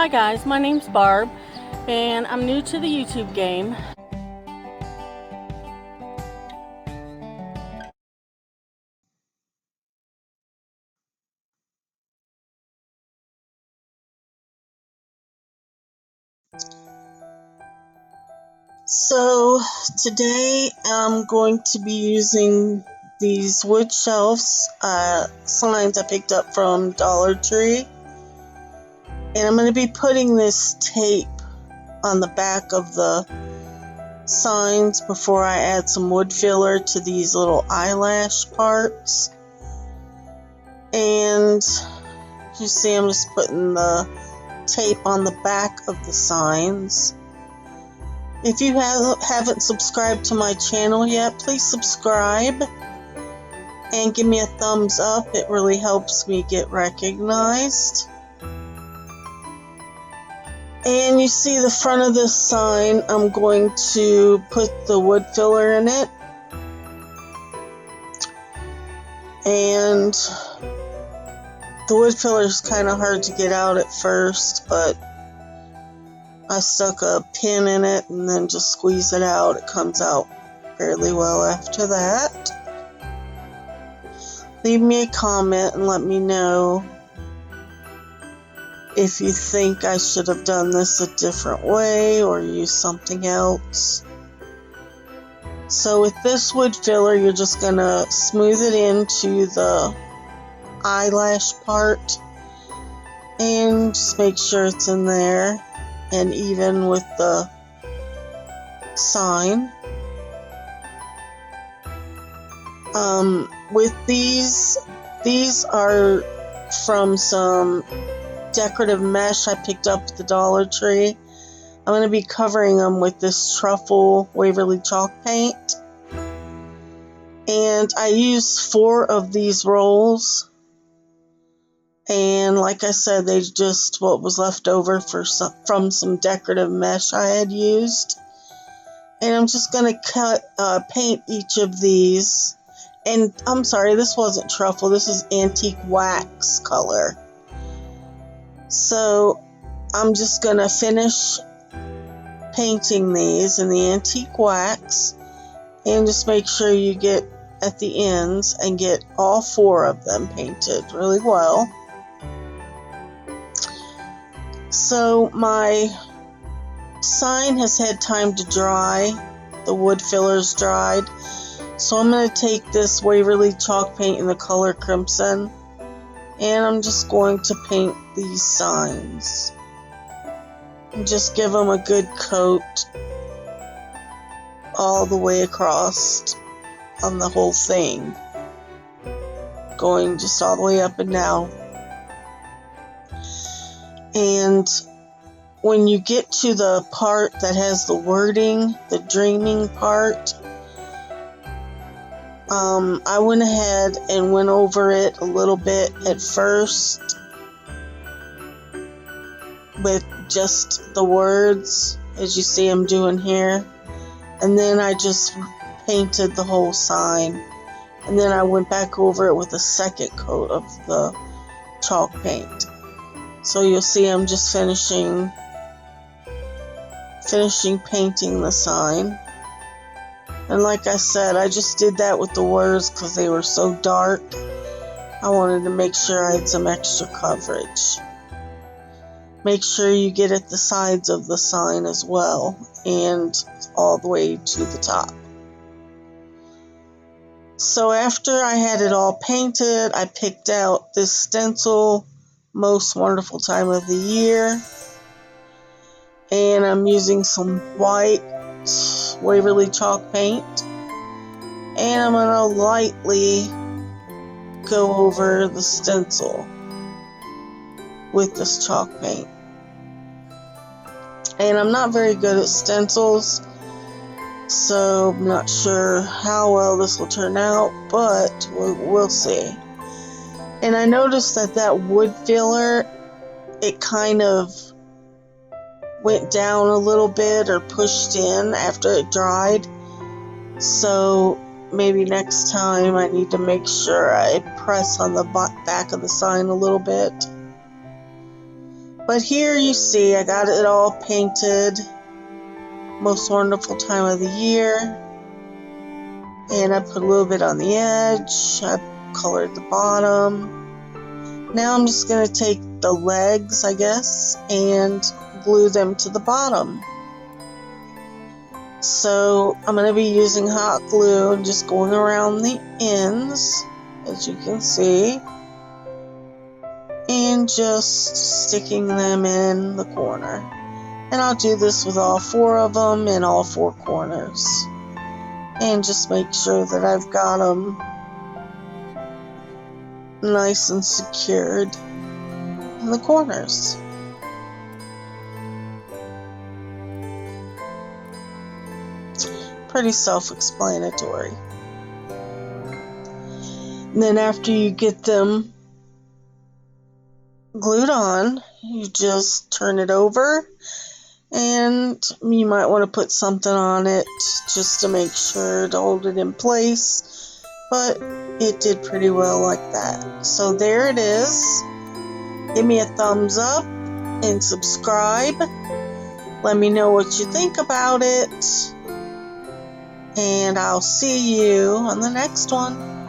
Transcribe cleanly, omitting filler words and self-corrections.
Hi guys, my name's Barb, and I'm new to the YouTube game. So today I'm going to be using these wood shelves, signs I picked up from Dollar Tree, and I'm going to be putting this tape on the back of the signs before I add some wood filler to these little eyelash parts. And you see I'm just putting the tape on the back of the signs. If you haven't subscribed to my channel yet, please subscribe and give me a thumbs up. It really helps me get recognized. And you see the front of this sign, I'm going to put the wood filler in it. And the wood filler is kind of hard to get out at first, but I stuck a pin in it and then just squeeze it out. It comes out fairly well after that. Leave me a comment and let me know if you think I should have done this a different way or use something else. So with this wood filler, you're just going to smooth it into the eyelash part and just make sure it's in there and even with the sign. With these are from some decorative mesh I picked up at the Dollar Tree. I'm going to be covering them with this truffle Waverly chalk paint. And I used 4 of these rolls. And like I said, they just what was left over from some decorative mesh I had used. And I'm just going to paint each of these. And I'm sorry, this wasn't truffle, this is antique wax color. So I'm just going to finish painting these in the antique wax and just make sure you get at the ends and get all 4 of them painted really well. So my sign has had time to dry, the wood filler's dried, so I'm going to take this Waverly chalk paint in the color crimson and I'm just going to paint these signs and just give them a good coat all the way across on the whole thing, going just all the way up and down. And when you get to the part that has the wording, the dreaming part, I went ahead and went over it a little bit at first with just the words, as you see I'm doing here, and then I just painted the whole sign, and then I went back over it with a second coat of the chalk paint. So you'll see I'm just finishing painting the sign. And like I said, I just did that with the words because they were so dark. I wanted to make sure I had some extra coverage. Make sure you get at the sides of the sign as well and all the way to the top. So after I had it all painted, I picked out this stencil, Most Wonderful Time of the Year. And I'm using some white Waverly chalk paint. And I'm going to lightly go over the stencil with this chalk paint. And I'm not very good at stencils, so I'm not sure how well this will turn out, but we'll see. And I noticed that wood filler, it kind of went down a little bit or pushed in after it dried. So maybe next time I need to make sure I press on the back of the sign a little bit. But here you see I got it all painted. Most wonderful time of the year. And I put a little bit on the edge. I colored the bottom. Now I'm just going to take the legs, I guess, and glue them to the bottom. So I'm going to be using hot glue and just going around the ends, as you can see, and just sticking them in the corner. And I'll do this with all 4 of them in all 4 corners. And just make sure that I've got them nice and secured in the corners. Pretty self-explanatory. Then after you get them glued on, you just turn it over, and you might want to put something on it just to make sure to hold it in place, but it did pretty well like that. So there it is. Give me a thumbs up and subscribe. Let me know what you think about it, and I'll see you on the next one.